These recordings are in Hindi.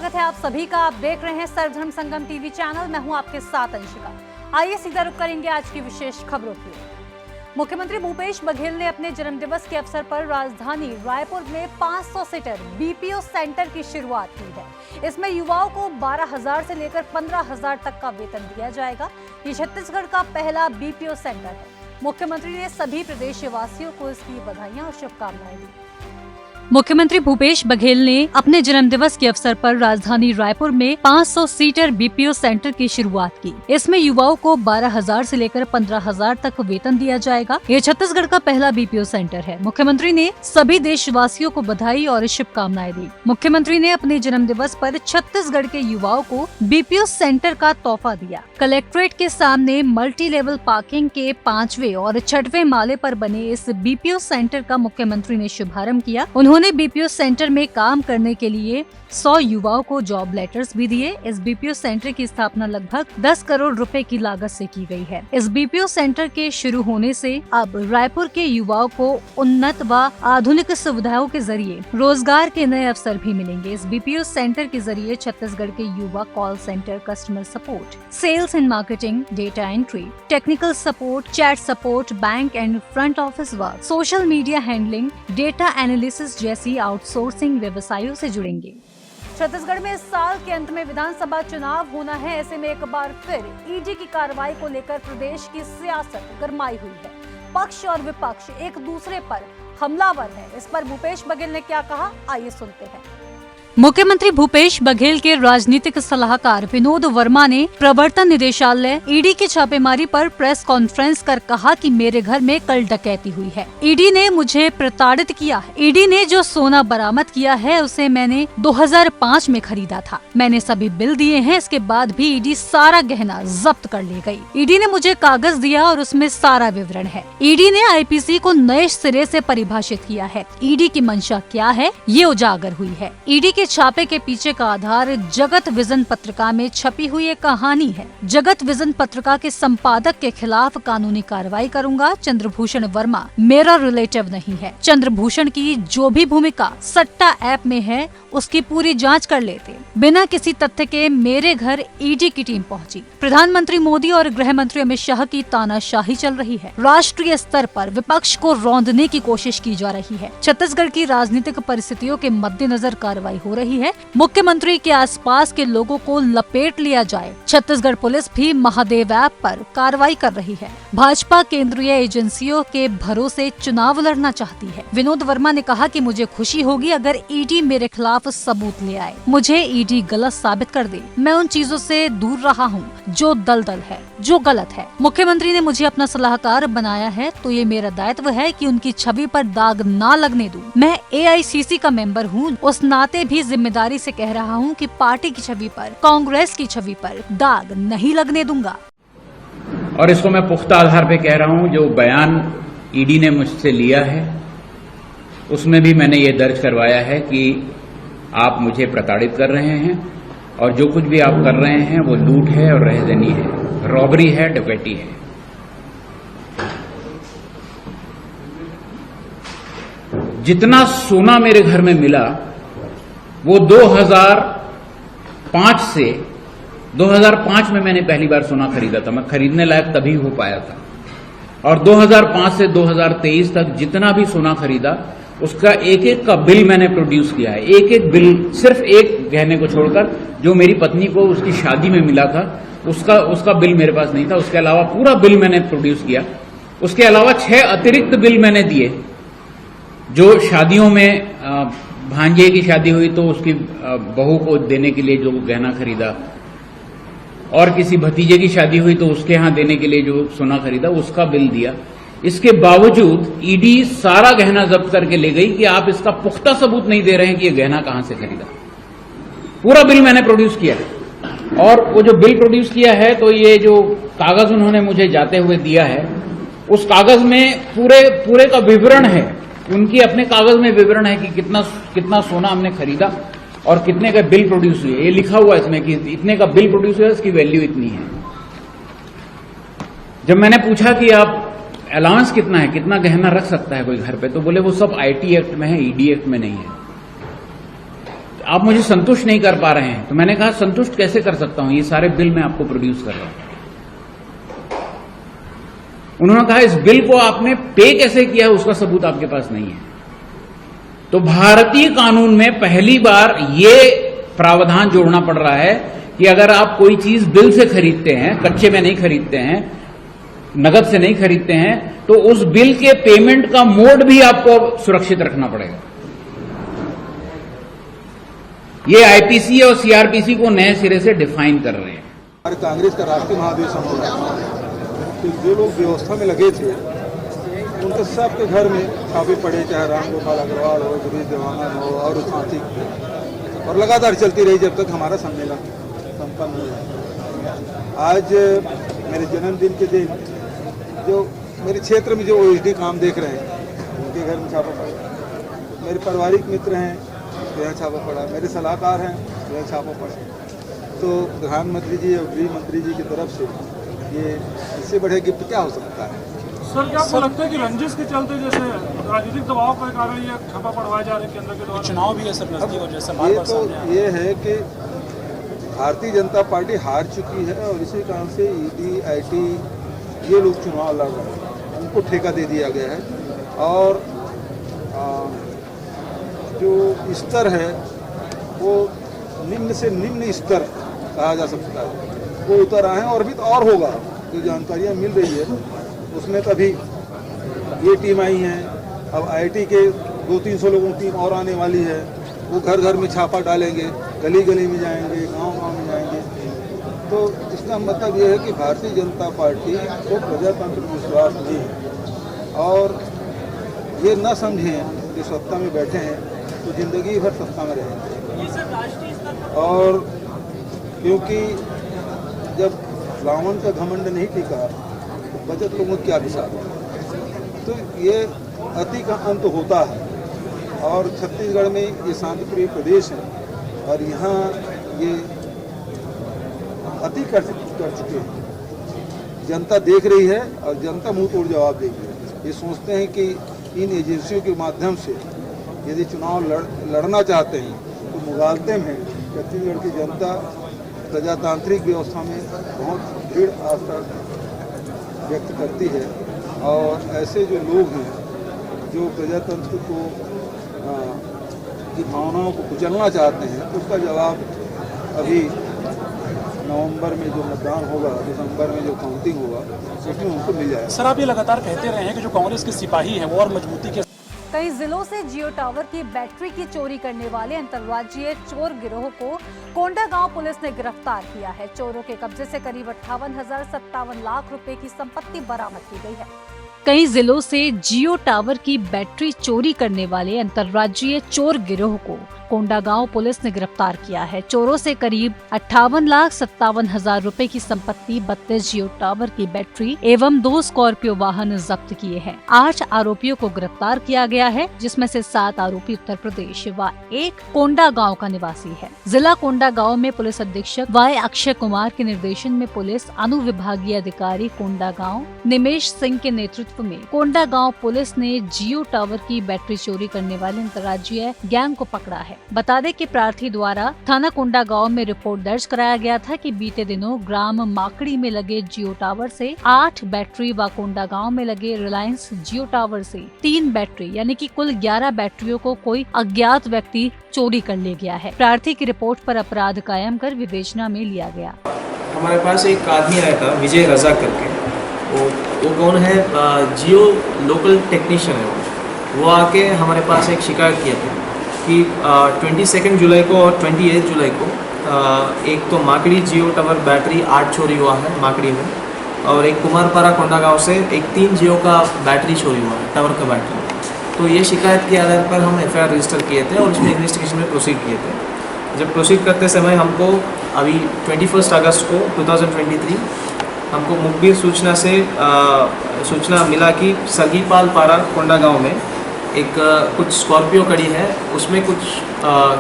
स्वागत है आप सभी का। आप देख रहे हैं सर्वधर्म संगम टीवी चैनल। मैं हूं आपके साथ अंशिका। आइए सीधा रुख करेंगे आज की विशेष खबरों की ओर। मुख्यमंत्री भूपेश बघेल ने अपने जन्मदिवस के अवसर पर राजधानी रायपुर में 500 सीटर बीपीओ सेंटर की शुरुआत की है। इसमें युवाओं को 12,000 से लेकर 15,000 तक का वेतन दिया जाएगा। ये छत्तीसगढ़ का पहला बीपीओ सेंटर है। मुख्यमंत्री ने सभी प्रदेशवासियों को इसकी बधाइयां और शुभकामनाएं दी। मुख्यमंत्री भूपेश बघेल ने अपने जन्मदिवस के अवसर पर राजधानी रायपुर में 500 सीटर बीपीओ सेंटर की शुरुआत की। इसमें युवाओं को 12,000 से लेकर 15,000 तक वेतन दिया जाएगा। ये छत्तीसगढ़ का पहला बीपीओ सेंटर है। मुख्यमंत्री ने सभी देशवासियों को बधाई और शुभकामनाएं दी। मुख्यमंत्री ने अपने जन्मदिवस पर छत्तीसगढ़ के युवाओं को बीपीओ सेंटर का तोहफा दिया। कलेक्ट्रेट के सामने मल्टी लेवल पार्किंग के 5वें और 6वें माले पर बने इस बीपीओ सेंटर का मुख्यमंत्री ने शुभारंभ किया। उन्होंने बीपीओ सेंटर में काम करने के लिए 100 युवाओं को जॉब लेटर्स भी दिए। इस बीपीओ सेंटर की स्थापना लगभग 10 करोड़ रुपए की लागत से की गई है। इस बीपीओ सेंटर के शुरू होने से अब रायपुर के युवाओं को उन्नत व आधुनिक सुविधाओं के जरिए रोजगार के नए अवसर भी मिलेंगे। इस बीपीओ सेंटर के जरिए छत्तीसगढ़ के युवा call centre, customer support, sales and marketing, data entry, technical support, chat support, bank and front office work, social media handling, data analysis जैसी आउटसोर्सिंग व्यवसायों से जुड़ेंगे। छत्तीसगढ़ में इस साल के अंत में विधानसभा चुनाव होना है। ऐसे में एक बार फिर ईडी की कार्रवाई को लेकर प्रदेश की सियासत गरमाई हुई है। पक्ष और विपक्ष एक दूसरे पर हमलावर है। इस पर भूपेश बघेल ने क्या कहा, आइए सुनते हैं। मुख्यमंत्री भूपेश बघेल के राजनीतिक सलाहकार विनोद वर्मा ने प्रवर्तन निदेशालय ईडी की छापेमारी पर प्रेस कॉन्फ्रेंस कर कहा कि मेरे घर में कल डकैती हुई है। ईडी ने मुझे प्रताड़ित किया है। ईडी ने जो सोना बरामद किया है उसे मैंने 2005 में खरीदा था। मैंने सभी बिल दिए हैं। इसके बाद भी ईडी सारा गहना जब्त कर ले गई। ईडी ने मुझे कागज दिया और उसमें सारा विवरण है। ईडी ने आईपीसी को नए सिरे से परिभाषित किया है। ईडी की मंशा क्या है ये उजागर हुई है। ईडी के छापे के पीछे का आधार जगत विजन पत्रिका में छपी हुई एक कहानी है। जगत विजन पत्रिका के संपादक के खिलाफ कानूनी कार्रवाई करूंगा। चंद्रभूषण वर्मा मेरा रिलेटिव नहीं है। चंद्रभूषण की जो भी भूमिका सट्टा ऐप में है उसकी पूरी जांच कर लेते। बिना किसी तथ्य के मेरे घर ईडी की टीम पहुंची। प्रधानमंत्री मोदी और गृह मंत्री अमित शाह की तानाशाही चल रही है। राष्ट्रीय स्तर पर विपक्ष को रौंदने की कोशिश की जा रही है। छत्तीसगढ़ की राजनीतिक परिस्थितियों के मद्देनजर कार्रवाई हो रही है। मुख्यमंत्री के आसपास के लोगों को लपेट लिया जाए। छत्तीसगढ़ पुलिस भी महादेव ऐप पर कार्रवाई कर रही है। भाजपा केंद्रीय एजेंसियों के भरोसे चुनाव लड़ना चाहती है। विनोद वर्मा ने कहा कि मुझे खुशी होगी अगर ईडी मेरे खिलाफ सबूत ले आए। मुझे ईडी गलत साबित कर दे। मैं उन चीजों से दूर रहा हूँ जो दलदल है, जो गलत है। मुख्यमंत्री ने मुझे अपना सलाहकार बनाया है तो ये मेरा दायित्व है कि उनकी छवि पर दाग ना लगने दूं। मैं एआईसीसी का मेंबर हूँ। उस नाते भी जिम्मेदारी से कह रहा हूँ कि पार्टी की छवि पर, कांग्रेस की छवि पर दाग नहीं लगने दूंगा। और इसको मैं पुख्ता आधार पे कह रहा हूँ। जो बयान ईडी ने मुझसे लिया है उसमें भी मैंने ये दर्ज करवाया है कि आप मुझे प्रताड़ित कर रहे हैं और जो कुछ भी आप कर रहे हैं वो लूट है और रहजनी है, रॉबरी है, डकैती है। जितना सोना मेरे घर में मिला वो 2005 से 2005 में मैंने पहली बार सोना खरीदा था। मैं खरीदने लायक तभी हो पाया था। और 2005 से 2023 तक जितना भी सोना खरीदा उसका एक एक का बिल मैंने प्रोड्यूस किया है। एक एक बिल, सिर्फ एक गहने को छोड़कर जो मेरी पत्नी को उसकी शादी में मिला था उसका बिल मेरे पास नहीं था। उसके अलावा पूरा बिल मैंने प्रोड्यूस किया। उसके अलावा 6 अतिरिक्त बिल मैंने दिए। जो शादियों में भांजे की शादी हुई तो उसकी बहू को देने के लिए जो गहना खरीदा, और किसी भतीजे की शादी हुई तो उसके यहां देने के लिए जो सोना खरीदा उसका बिल दिया। इसके बावजूद ईडी सारा गहना जब्त करके ले गई कि आप इसका पुख्ता सबूत नहीं दे रहे हैं कि ये गहना कहां से खरीदा। पूरा बिल मैंने प्रोड्यूस किया है। और वो जो बिल प्रोड्यूस किया है तो ये जो कागज उन्होंने मुझे जाते हुए दिया है उस कागज में पूरे का विवरण है। उनकी अपने कागज में विवरण है कि कितना सोना हमने खरीदा और कितने का बिल प्रोड्यूस हुए। ये लिखा हुआ है इसमें कि इतने का बिल प्रोड्यूस हुआ, इसकी वैल्यू इतनी है। जब मैंने पूछा कि आप अलाउंस कितना है, कितना गहना रख सकता है कोई घर पे, तो बोले वो सब आईटी एक्ट में है, ईडी एक्ट में नहीं है। आप मुझे संतुष्ट नहीं कर पा रहे हैं। तो मैंने कहा संतुष्ट कैसे कर सकता हूं, ये सारे बिल मैं आपको प्रोड्यूस कर रहा हूं। उन्होंने कहा इस बिल को आपने पे कैसे किया है उसका सबूत आपके पास नहीं है। तो भारतीय कानून में पहली बार ये प्रावधान जोड़ना पड़ रहा है कि अगर आप कोई चीज बिल से खरीदते हैं, कच्चे में नहीं खरीदते हैं, नगद से नहीं खरीदते हैं, तो उस बिल के पेमेंट का मोड भी आपको सुरक्षित रखना पड़ेगा। ये आईपीसी और सीआरपीसी को नए सिरे से डिफाइन कर रहे हैं। हमारे कांग्रेस का राष्ट्रीय महाधिवेशन हो रहा है, तो जो लोग व्यवस्था में लगे थे उनके सबके घर में छापे पड़े, चाहे रामगोपाल अग्रवाल हो, गिरीश देवानंद हो और साथी, और लगातार चलती रही जब तक हमारा सम्मेलन संपन्न हो जाए। आज मेरे जन्मदिन के दिन जो मेरे क्षेत्र में जो ओएसडी काम देख रहे हैं उनके घर में छापा पड़ा, मेरे पारिवारिक मित्र हैं तो यहाँ छापा पड़ा, मेरे सलाहकार हैं तो यहाँ छापा पड़ा। तो प्रधानमंत्री जी और गृह मंत्री जी की तरफ से ये इससे बड़े गिफ्ट क्या हो सकता है। सर क्या आपको लगता है कि रंजिश के चलते जैसे राजनीतिक दबाव के कारण ये छापा पड़वाए जा रहे हैं केंद्र के द्वारा? चुनाव भी है सर नजदीक और जैसे ये तो ये है कि भारतीय जनता पार्टी हार चुकी है और इसी कारण से ईडी आईटी ये लोग चुनाव लड़ रहे हैं, उनको ठेका दे दिया गया है। और जो स्तर है वो निम्न से निम्न स्तर कहा जा सकता है, वो उतर आए हैं और भी तो और होगा। जो जानकारियाँ मिल रही है उसमें कभी ये टीम आई है, अब आईटी के 200-300 लोगों की टीम और आने वाली है, वो घर घर में छापा डालेंगे, गली गली में जाएंगे, गांव गांव में जाएंगे। तो इसका मतलब ये है कि भारतीय जनता पार्टी को प्रजातंत्र में विश्वास नहीं है और ये न समझें कि सत्ता में बैठे हैं तो जिंदगी भर सत्ता में रहेंगे। और क्योंकि जब रावण का घमंड नहीं टिका तो बचत लोगों की क्या विशाल है। तो ये अति का अंत होता है और छत्तीसगढ़ में ये शांतिप्रिय प्रदेश है और यहाँ ये अति कर चुके हैं। जनता देख रही है और जनता मुंह तोड़ जवाब देगी। ये सोचते हैं कि इन एजेंसियों के माध्यम से यदि चुनाव लड़ना चाहते हैं तो मुगालते में छत्तीसगढ़ की जनता प्रजातांत्रिक व्यवस्था में बहुत दृढ़ आस्था व्यक्त करती है और ऐसे जो लोग हैं जो प्रजातंत्र को की भावनाओं को कुचलना चाहते हैं उसका जवाब अभी नवंबर में जो मतदान होगा, दिसंबर में जो काउंटिंग होगा उसमें उनको मिल जाएगा। सर आप ये लगातार कहते रहे हैं कि जो कांग्रेस के सिपाही हैं वो और मजबूती के कई जिलों से जियो टावर की बैटरी की चोरी करने वाले अंतर्राज्यीय चोर गिरोह को कोंडागांव पुलिस ने गिरफ्तार किया है। चोरों के कब्जे से करीब 58,57 लाख रुपए की संपत्ति बरामद की गई है। कई जिलों से जियो टावर की बैटरी चोरी करने वाले अंतर्राज्यीय चोर गिरोह को कोंडागांव पुलिस ने गिरफ्तार किया है। चोरों से करीब 58,57,000 रुपए की संपत्ति, 32 जियो टावर की बैटरी एवं 2 स्कॉर्पियो वाहन जब्त किए हैं। 8 आरोपियों को गिरफ्तार किया गया है, जिसमें से 7 आरोपी उत्तर प्रदेश व 1 कोंडागांव का निवासी है। जिला कोंडागांव में पुलिस अधीक्षक वाई अक्षय कुमार के निर्देशन में पुलिस अनुविभागीय अधिकारी कोंडागांव निमेश सिंह के नेतृत्व में कोंडागांव पुलिस ने जियो टावर की बैटरी चोरी करने वाले अंतर्राज्यीय गैंग को पकड़ा है। बता दें कि प्रार्थी द्वारा थाना कोंडागांव में रिपोर्ट दर्ज कराया गया था कि बीते दिनों ग्राम माकड़ी में लगे जियो टावर से 8 बैटरी व कोंडागांव में लगे रिलायंस जियो टावर से 3 बैटरी यानी कि कुल 11 बैटरियों को कोई अज्ञात व्यक्ति चोरी कर ले गया है। प्रार्थी की रिपोर्ट पर अपराध कायम कर विवेचना में लिया गया। हमारे पास एक आदमी आया था विजय रजा करके, वो कौन है, जियो लोकल टेक्नीशियन है। वो आके हमारे पास एक शिकायत किया था कि 22 जुलाई को और 28 जुलाई को एक तो माकड़ी जियो टावर बैटरी 8 चोरी हुआ है माकड़ी में, और एक कुमारपारा कोंडागांव से एक 3 जियो का बैटरी चोरी हुआ है, टावर का बैटरी। तो ये शिकायत के आधार पर हम एफआईआर रजिस्टर किए थे और उसमें इन्वेस्टिगेशन में प्रोसीड किए थे। जब प्रोसीड करते समय हमको अभी 21 अगस्त को 2023 हमको मुखबिर सूचना से सूचना मिला कि सरगीपाल पारा कोंडागांव में एक कुछ स्कॉर्पियो खड़ी है, उसमें कुछ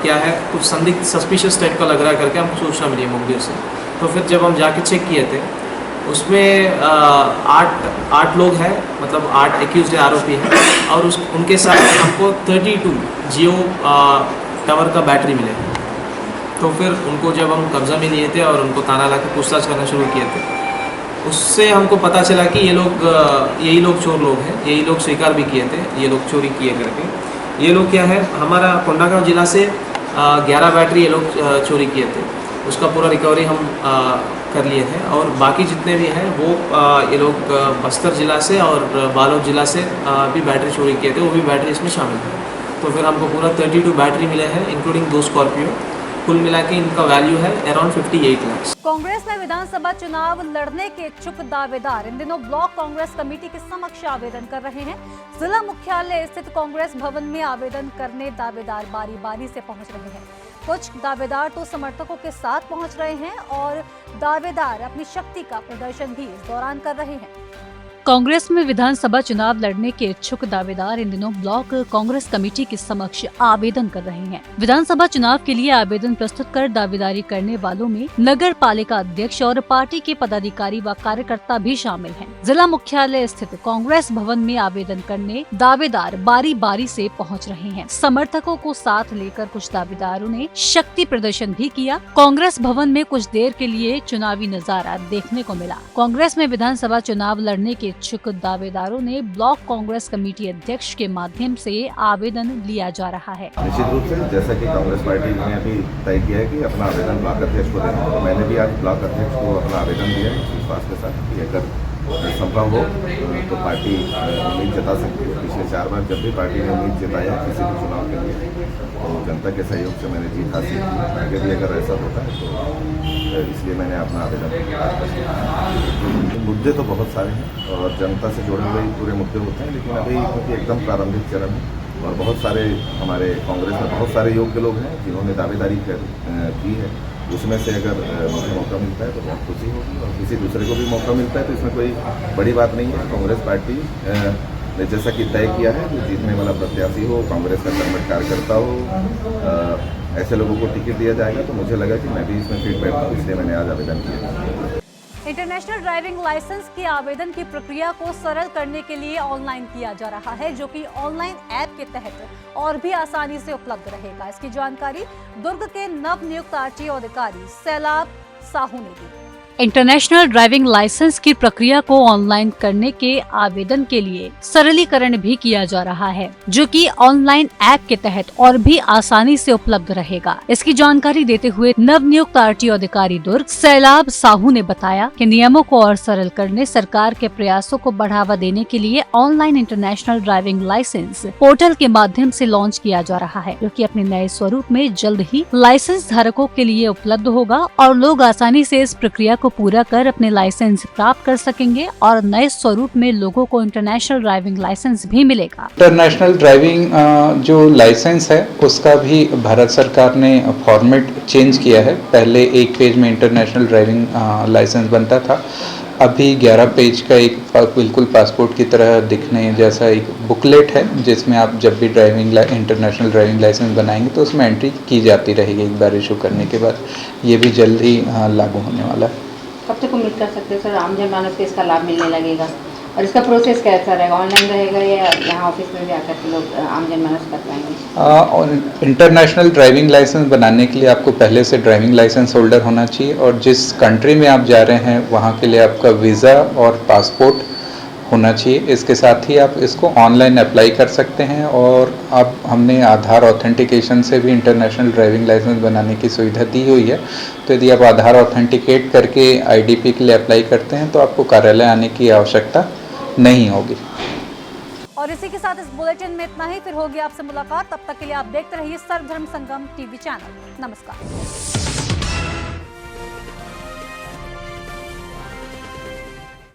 क्या है, कुछ संदिग्ध सस्पिशियस टाइप का लग रहा है करके हमको सूचना मिली मुखबिर से। तो फिर जब हम जाके चेक किए थे उसमें 8 लोग हैं, मतलब 8 एक्यूज्ड आरोपी हैं और उनके साथ हमको 32 जियो टावर का बैटरी मिले। तो फिर उनको जब हम कब्जा में लिए थे और उनको ताना ला के पूछताछ करना शुरू किए थे, उससे हमको पता चला कि ये लोग यही लोग चोर लोग हैं, यही लोग स्वीकार भी किए थे, ये लोग चोरी किए करके। ये लोग क्या है, हमारा कोंडागांव जिला से 11 बैटरी ये लोग चोरी किए थे, उसका पूरा रिकवरी हम कर लिए थे। और बाकी जितने भी हैं वो ये लोग बस्तर जिला से और बालोद जिला से भी बैटरी चोरी किए थे, वो भी बैटरी इसमें शामिल है। तो फिर हमको पूरा 32 बैटरी मिले हैं, इंक्लूडिंग 2 स्कॉर्पियो। कुल मिला के इनका वैल्यू है अराउंड 58 लाख। कांग्रेस में विधानसभा चुनाव लड़ने के इच्छुक दावेदार इन दिनों ब्लॉक कांग्रेस कमेटी के समक्ष आवेदन कर रहे हैं। जिला मुख्यालय स्थित कांग्रेस भवन में आवेदन करने दावेदार बारी बारी से पहुंच रहे हैं। कुछ दावेदार तो समर्थकों के साथ पहुंच रहे हैं और दावेदार अपनी शक्ति का प्रदर्शन भी इस दौरान कर रहे हैं। कांग्रेस में विधानसभा चुनाव लड़ने के इच्छुक दावेदार इन दिनों ब्लॉक कांग्रेस कमेटी के समक्ष आवेदन कर रहे हैं। विधानसभा चुनाव के लिए आवेदन प्रस्तुत कर दावेदारी करने वालों में नगर पालिका अध्यक्ष और पार्टी के पदाधिकारी व कार्यकर्ता भी शामिल हैं। जिला मुख्यालय स्थित कांग्रेस भवन में आवेदन करने दावेदार बारी बारी से पहुंच रहे हैं। समर्थकों को साथ लेकर कुछ दावेदारों ने शक्ति प्रदर्शन भी किया। कांग्रेस भवन में कुछ देर के लिए चुनावी नजारा देखने को मिला। कांग्रेस में विधानसभा चुनाव लड़ने के इच्छुक दावेदारों ने ब्लॉक कांग्रेस कमेटी अध्यक्ष के माध्यम से आवेदन लिया जा रहा है। निश्चित रूप से जैसा कि कांग्रेस पार्टी ने अभी तय किया है कि अपना आवेदन ब्लॉक अध्यक्ष को देना, तो मैंने भी आज ब्लॉक अध्यक्ष को अपना आवेदन दिया है इस विश्वास के साथ कि अगर संभव हो तो पार्टी उम्मीद जता सकती है। पिछले 4 बार जब भी पार्टी ने उम्मीद जताया किसी भी चुनाव के लिए, तो जनता के सहयोग से मैंने जीत हासिल की। आगे भी अगर ऐसा होता है तो इसलिए मैंने अपना आवेदन किया। मुद्दे तो बहुत सारे हैं और जनता से जुड़े हुए पूरे मुद्दे होते हैं, लेकिन अभी क्योंकि एकदम प्रारंभिक चरण है और बहुत सारे हमारे कांग्रेस में बहुत सारे योग्य लोग हैं जिन्होंने दावेदारी की है, उसमें से अगर मुझे मौका मिलता है तो बहुत खुशी होगी और किसी दूसरे को भी मौका मिलता है तो इसमें कोई बड़ी बात नहीं है। कांग्रेस पार्टी ने जैसा कि तय किया है कि जीतने वाला प्रत्याशी हो, कांग्रेस का कर्मठ कार्यकर्ता हो, ऐसे लोगों को टिकट दिया जाएगा। तो मुझे लगा कि मैं भी इसमें फिट बैठता हूँ, इसलिए मैंने आज आवेदन किया। इंटरनेशनल ड्राइविंग लाइसेंस के आवेदन की प्रक्रिया को सरल करने के लिए ऑनलाइन किया जा रहा है, जो कि ऑनलाइन ऐप के तहत और भी आसानी से उपलब्ध रहेगा। इसकी जानकारी दुर्ग के नव नियुक्त आरटीओ अधिकारी सैलाब साहू ने दी। इंटरनेशनल ड्राइविंग लाइसेंस की प्रक्रिया को ऑनलाइन करने के आवेदन के लिए सरलीकरण भी किया जा रहा है, जो कि ऑनलाइन ऐप के तहत और भी आसानी से उपलब्ध रहेगा। इसकी जानकारी देते हुए नवनियुक्त आरटीओ अधिकारी दुर्ग सैलाब साहू ने बताया कि नियमों को और सरल करने सरकार के प्रयासों को बढ़ावा देने के लिए online international driving licence portal के माध्यम से लॉन्च किया जा रहा है, जो कि अपने नए स्वरूप में जल्द ही लाइसेंस धारकों के लिए उपलब्ध होगा और लोग आसानी से इस प्रक्रिया को पूरा कर अपने लाइसेंस प्राप्त कर सकेंगे और नए स्वरूप में लोगों को इंटरनेशनल ड्राइविंग लाइसेंस भी मिलेगा। इंटरनेशनल ड्राइविंग जो लाइसेंस है उसका भी भारत सरकार ने फॉर्मेट चेंज किया है। पहले 1 पेज में इंटरनेशनल ड्राइविंग लाइसेंस बनता था, अभी 11 पेज का एक बिल्कुल पासपोर्ट की तरह दिखने जैसा एक बुकलेट है, जिसमें आप जब भी इंटरनेशनल ड्राइविंग लाइसेंस बनाएंगे तो उसमें एंट्री की जाती रहेगी एक बार इशू करने के बाद। ये भी जल्द ही लागू होने वाला है। कब तक उम्मीद कर सकते हैं सर आम जनमानस को इसका लाभ मिलने लगेगा, और इसका प्रोसेस कैसा रहेगा, ऑनलाइन रहेगा या यहाँ ऑफिस में भी आकर के लोग आम जनमानस कर पाएंगे? और इंटरनेशनल ड्राइविंग लाइसेंस बनाने के लिए आपको पहले से ड्राइविंग लाइसेंस होल्डर होना चाहिए और जिस कंट्री में आप जा रहे हैं वहाँ के लिए आपका वीज़ा और पासपोर्ट होना चाहिए। इसके साथ ही आप इसको ऑनलाइन अप्लाई कर सकते हैं और अब हमने आधार ऑथेंटिकेशन से भी इंटरनेशनल ड्राइविंग लाइसेंस बनाने की सुविधा दी हुई है। तो यदि आप आधार ऑथेंटिकेट करके आईडीपी के लिए अप्लाई करते हैं तो आपको कार्यालय आने की आवश्यकता नहीं होगी। और इसी के साथ इस बुलेटिन में इतना ही। फिर होगी आपसे मुलाकात, तब तक के लिए आप देखते रहिए सर्वधर्म संगम टीवी चैनल। नमस्कार।